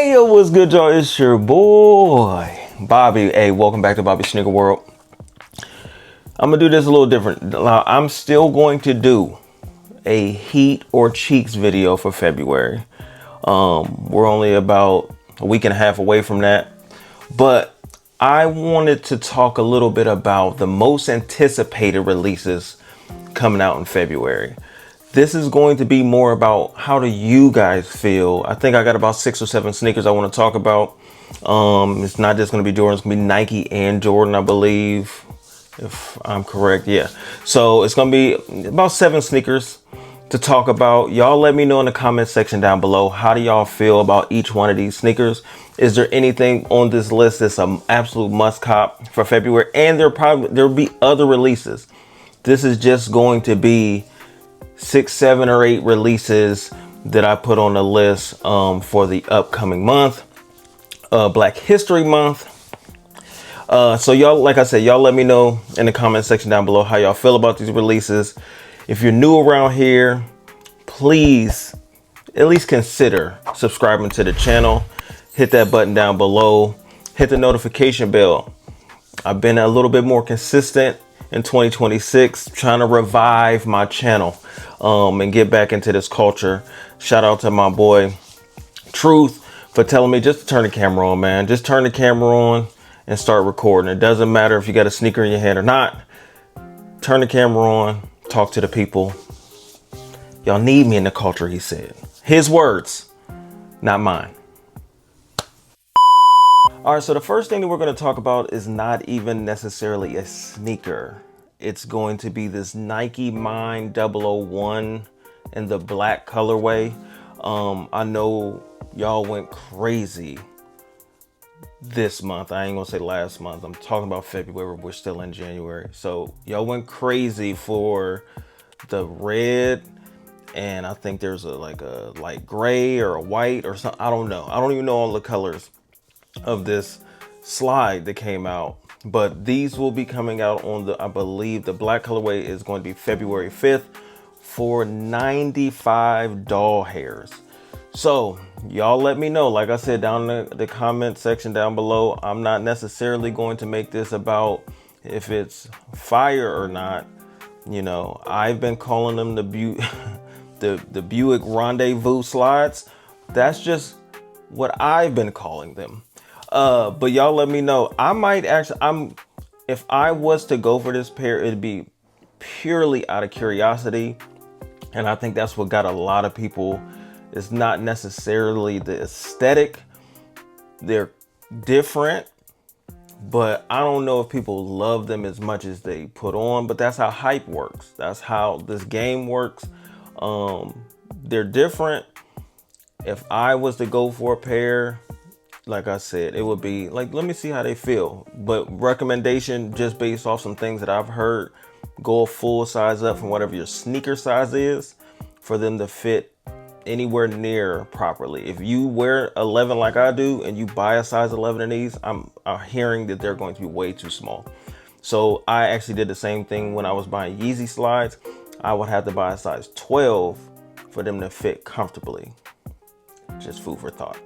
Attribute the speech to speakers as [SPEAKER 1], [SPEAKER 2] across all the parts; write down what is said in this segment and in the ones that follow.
[SPEAKER 1] Hey, yo, what's good, y'all? It's your boy, Bobby. Hey, welcome back to Bobby Sneaker World. I'm gonna do this a little different. Now, I'm still going to do a heat or cheeks video for February. We're only about a week and a half away from that, but I wanted to talk a little bit about the most anticipated releases coming out in February. This is going to be more about how do you guys feel. I think I got about 6 or 7 sneakers I want to talk about. It's not just going to be Jordan, it's going to be Nike and Jordan, I believe, if I'm correct. Yeah. So it's going to be about 7 sneakers to talk about. Y'all let me know in the comment section down below. How do y'all feel about each one of these sneakers? Is there anything on this list that's an absolute must cop for February? And there'll be other releases. This is just going to be 6, 7, or 8 releases that I put on the list for the upcoming month, Black History Month. So y'all, like I said, y'all let me know in the comment section down below how y'all feel about these releases. If you're new around here, please at least consider subscribing to the channel. Hit that button down below. Hit the notification bell. I've been a little bit more consistent in 2026, trying to revive my channel and get back into this culture. Shout out to my boy Truth for telling me just to turn the camera on, man. Just turn the camera on and start recording. It doesn't matter if you got a sneaker in your hand or not. Turn the camera on, talk to the people. Y'all need me in the culture, he said. His words, not mine. All right, so the first thing that we're going to talk about is not even necessarily a sneaker. It's going to be this Nike Mind 001 in the black colorway. I know y'all went crazy this month. I ain't gonna say last month. I'm talking about February. We're still in January. So y'all went crazy for the red. And I think there's like a light gray or a white or something. I don't know. I don't even know all the colors of this slide that came out, but these will be coming out on I believe the black colorway is going to be February 5th for 95 doll hairs. So y'all let me know, like I said, down in the comment section down below. I'm not necessarily going to make this about if it's fire or not. You know, I've been calling them the Buick Rendezvous slides. That's just what I've been calling them. But y'all let me know. I might actually, if I was to go for this pair, it'd be purely out of curiosity. And I think that's what got a lot of people. It's not necessarily the aesthetic. They're different, but I don't know if people love them as much as they put on, but that's how hype works. That's how this game works. They're different. If I was to go for a pair, like I said, it would be like, let me see how they feel. But recommendation, just based off some things that I've heard, go a full size up from whatever your sneaker size is for them to fit anywhere near properly. If you wear 11 like I do and you buy a size 11 in these, I'm hearing that they're going to be way too small. So I actually did the same thing when I was buying Yeezy slides. I would have to buy a size 12 for them to fit comfortably. Just food for thought.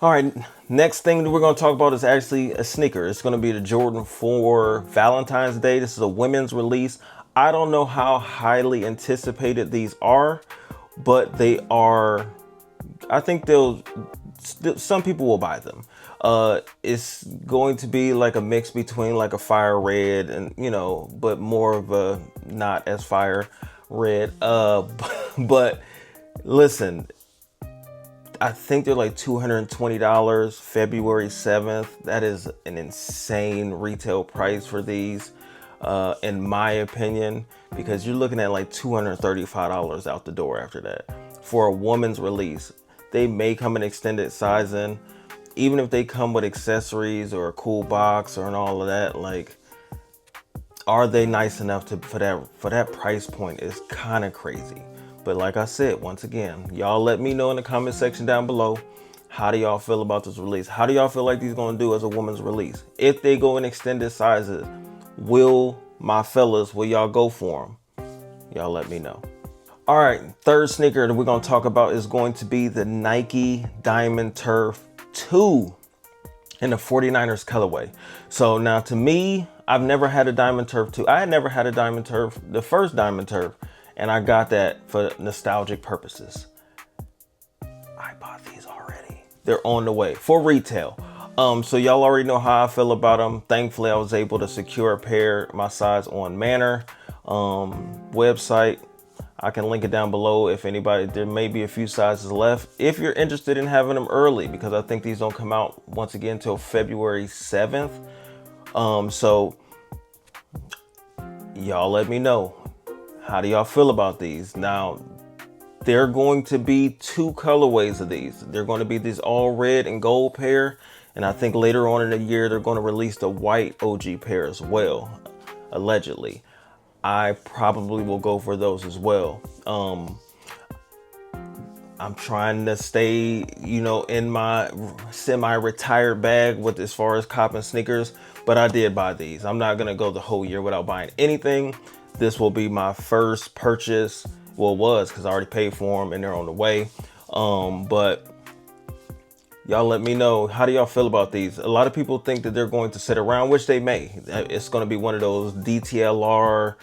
[SPEAKER 1] All right, next thing that we're going to talk about is actually a sneaker. It's going to be the Jordan 4 Valentine's Day. This is a women's release. I don't know how highly anticipated these are, but they are. I think some people will buy them. It's going to be like a mix between like a fire red and, you know, but more of a not as fire red. But listen, I think they're like $220 February 7th. That is an insane retail price for these, in my opinion, because you're looking at like $235 out the door after that for a woman's release. They may come in extended sizing. Even if they come with accessories or a cool box or and all of that, like, are they nice enough for that price point is kind of crazy. But like I said, once again, y'all let me know in the comment section down below. How do y'all feel about this release? How do y'all feel like these gonna do as a woman's release? If they go in extended sizes, will y'all go for them? Y'all let me know. All right, third sneaker that we're gonna talk about is going to be the Nike Diamond Turf 2 in the 49ers colorway. So now to me, I've never had a Diamond Turf 2. I had never had a Diamond Turf, the first Diamond Turf, and I got that for nostalgic purposes. I bought these already. They're on the way for retail. So y'all already know how I feel about them. Thankfully, I was able to secure a pair my size on Manor website. I can link it down below if anybody, there may be a few sizes left if you're interested in having them early, because I think these don't come out once again until February 7th. So y'all let me know, how do y'all feel about these? Now, there are going to be two colorways of these. They're going to be this all red and gold pair, and I think later on in the year they're going to release the white OG pair as well, allegedly. I probably will go for those as well. I'm trying to stay, you know, in my semi-retired bag with as far as copping sneakers, but I did buy these. I'm not gonna go the whole year without buying anything. This will be my first purchase. Well, it was, because I already paid for them and they're on the way. But y'all let me know, how do y'all feel about these? A lot of people think that they're going to sit around, which they may. It's going to be one of those DTLR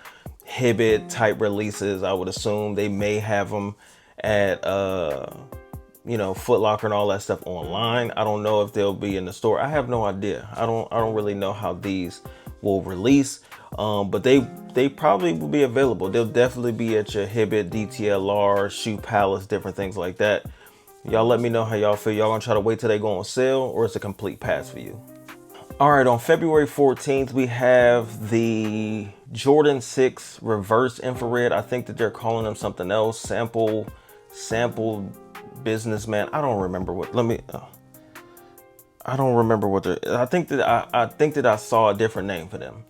[SPEAKER 1] Hibbit type releases. I would assume they may have them at you know, Foot Locker and all that stuff online. I don't know if they'll be in the store. I have no idea. I don't really know how these will release. But they probably will be available. They'll definitely be at your Hibbit, DTLR, Shoe Palace, different things like that. Y'all let me know how y'all feel. Y'all gonna try to wait till they go on sale, or it's a complete pass for you? All right, on February 14th, we have the Jordan 6 reverse infrared. I think that they're calling them something else. Sample businessman. I don't remember what, I don't remember what they're, I think that I saw a different name for them.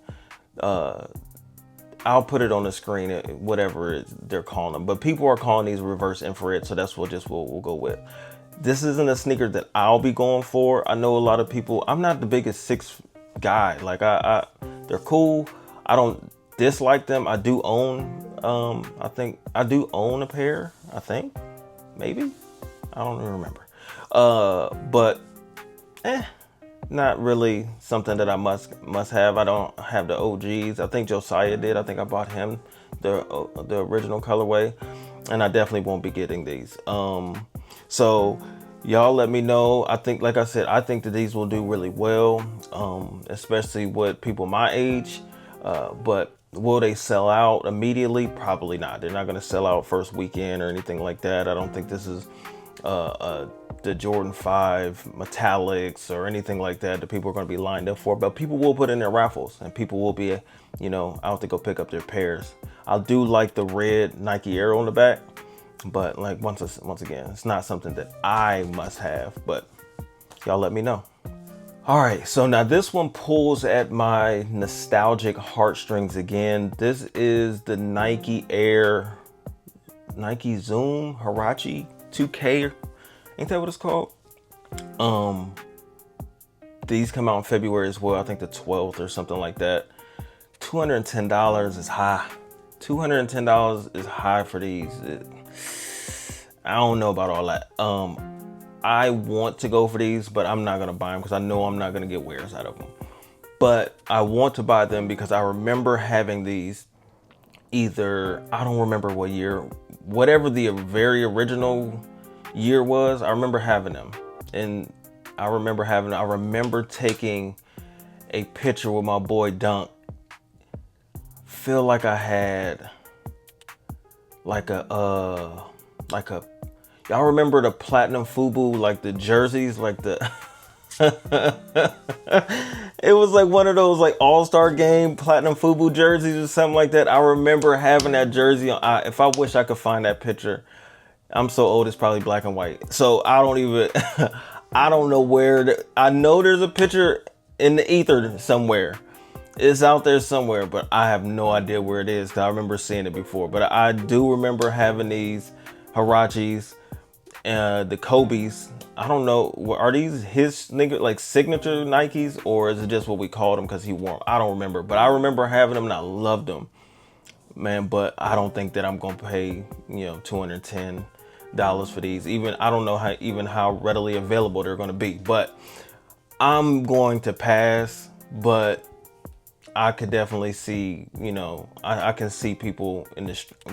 [SPEAKER 1] I'll put it on the screen, whatever they're calling them. But people are calling these reverse infrared, so that's what we'll go with. This isn't a sneaker that I'll be going for. I know a lot of people, I'm not the biggest 6 guy. Like they're cool. I don't dislike them. I do own, I think I do own a pair, I think, maybe. I don't even remember. But not really something that I must have. I don't have the OGs. I think Josiah did. I think I bought him the original colorway, and I definitely won't be getting these. So y'all let me know. I think, like I said, I think that these will do really well, especially with people my age. But will they sell out immediately? Probably not. They're not going to sell out first weekend or anything like that. I don't think this is the Jordan 5 metallics or anything like that that people are going to be lined up for. But people will put in their raffles, and people will be, you know, out to go pick up their pairs. I do like the red Nike Air on the back, but like once again, it's not something that I must have. But y'all let me know. All right, so now this one pulls at my nostalgic heartstrings again. This is the Nike Air, Nike Zoom Huarache 2K. Ain't that what it's called? These come out in February as well. I think the 12th or something like that. $210 is high. $210 is high for these. I don't know about all that. I want to go for these, but I'm not gonna buy them because I know I'm not gonna get wears out of them. But I want to buy them because I remember having these either, I don't remember what year, whatever the very original year was, I remember having them. And I remember taking a picture with my boy Dunk. Feel like I had like a y'all remember the platinum FUBU, like the jerseys, like the it was like one of those like all-star game platinum FUBU jerseys or something like that. I remember having that jersey on. If I wish I could find that picture. I'm so old, it's probably black and white. So I don't even, I don't know where, I know there's a picture in the ether somewhere. It's out there somewhere, but I have no idea where it is because I remember seeing it before. But I do remember having these Huaraches, the Kobe's. I don't know, are these his like signature Nikes, or is it just what we called them because he wore them? I don't remember, but I remember having them and I loved them. man, but I don't think that I'm gonna pay, you know, $210 for these. Even I don't know how readily available they're gonna be, but I'm going to pass. But I could definitely see, you know, I can see people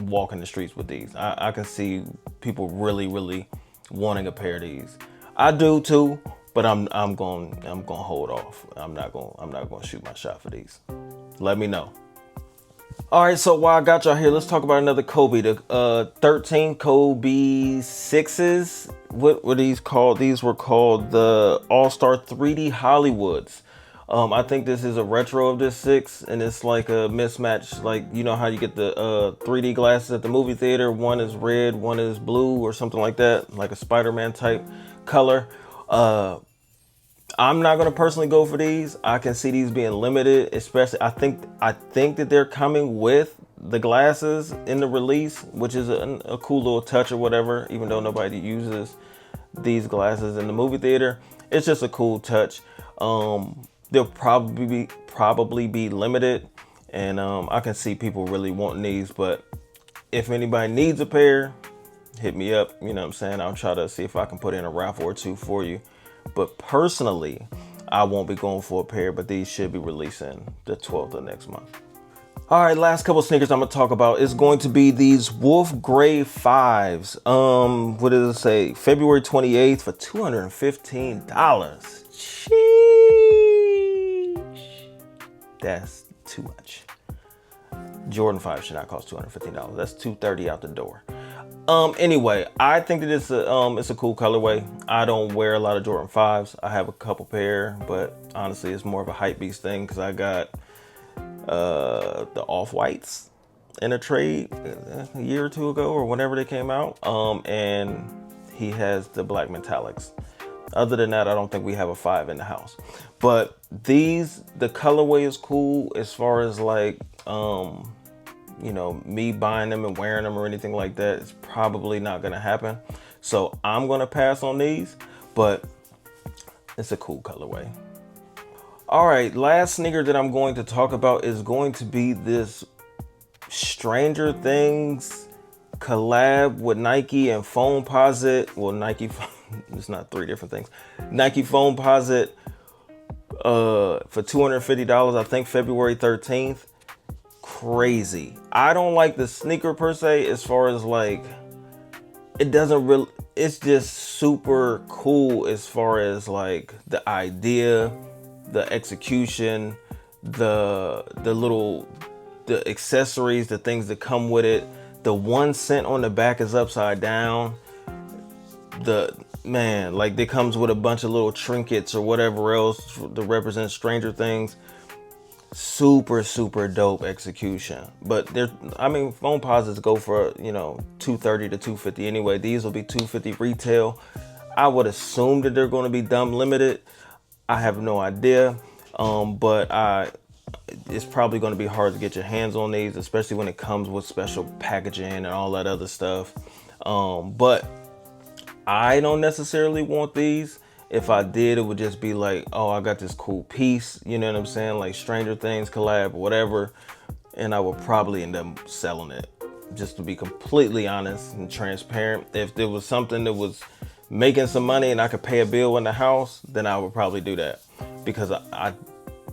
[SPEAKER 1] walking the streets with these. I can see people really wanting a pair of these. I do too, but I'm going to hold off. I'm not going to shoot my shot for these. Let me know. All right, so while I got y'all here, let's talk about another Kobe. The 13 Kobe 6s. What were these called? These were called the All-Star 3D Hollywoods. I think this is a retro of this 6, and it's like a mismatch. Like, you know how you get the 3D glasses at the movie theater? One is red, one is blue, or something like that, like a Spider-Man type color. I'm not gonna personally go for these. I can see these being limited, especially I think that they're coming with the glasses in the release, which is a cool little touch or whatever, even though nobody uses these glasses in the movie theater. It's just a cool touch. They'll probably be limited, and I can see people really wanting these. But if anybody needs a pair, hit me up. You know what I'm saying? I'll try to see if I can put in a raffle or two for you. But personally, I won't be going for a pair, but these should be releasing the 12th of next month. All right, last couple sneakers I'm gonna talk about is going to be these Wolf Gray 5s. What does it say? February 28th for $215. Sheesh. That's too much. Jordan 5 should not cost $215. That's $230 out the door. Anyway, I think that it's a cool colorway. I don't wear a lot of Jordan 5s. I have a couple pair, but honestly, it's more of a hype beast thing because I got the off-whites in a trade a year or two ago or whenever they came out. And he has the black metallics. Other than that, I don't think we have a 5 in the house. But the colorway is cool as far as like, you know, me buying them and wearing them or anything like that. It's probably not gonna happen. So I'm gonna pass on these, but it's a cool colorway. All right, last sneaker that I'm going to talk about is going to be this Stranger Things collab with Nike and Foamposite. Well, Nike, it's not three different things. Nike Foamposite for $250, I think February 13th. Crazy. I don't like the sneaker per se, as far as like, it's just super cool as far as like the idea, the execution, the accessories, the things that come with it. The 1 cent on the back is upside down. Like it comes with a bunch of little trinkets or whatever else to represent Stranger Things. Super dope execution. But Foamposites go for, you know, $230 to $250 anyway. These will be $250 retail. I would assume that they're going to be dumb limited. I have no idea, but it's probably going to be hard to get your hands on these, especially when it comes with special packaging and all that other stuff. But I don't necessarily want these. If I did, it would just be like, oh, I got this cool piece, you know what I'm saying? Like Stranger Things collab or whatever. And I would probably end up selling it, just to be completely honest and transparent. If there was something that was making some money and I could pay a bill in the house, then I would probably do that. Because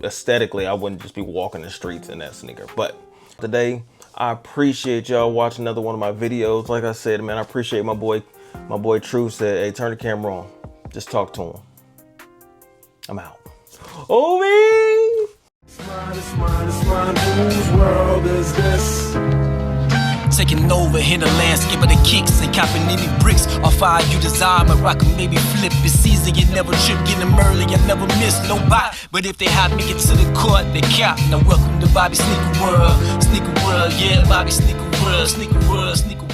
[SPEAKER 1] aesthetically, I wouldn't just be walking the streets in that sneaker. But today, I appreciate y'all watching another one of my videos. Like I said, man, I appreciate my boy True said, hey, turn the camera on. Just talk to him. I'm out. Oh, me!
[SPEAKER 2] Whose world is this? Taking over, hit the landscape of the kicks and copping any bricks. Or fire you desire, but rock and maybe flip. It's easy, you never trip, get them early, I never miss no bite. But if they hot, make it to the court, they count. Now welcome to Bobby Sneaker World. Sneaker World, yeah, Bobby Sneaker World, Sneaker World, Sneaker World.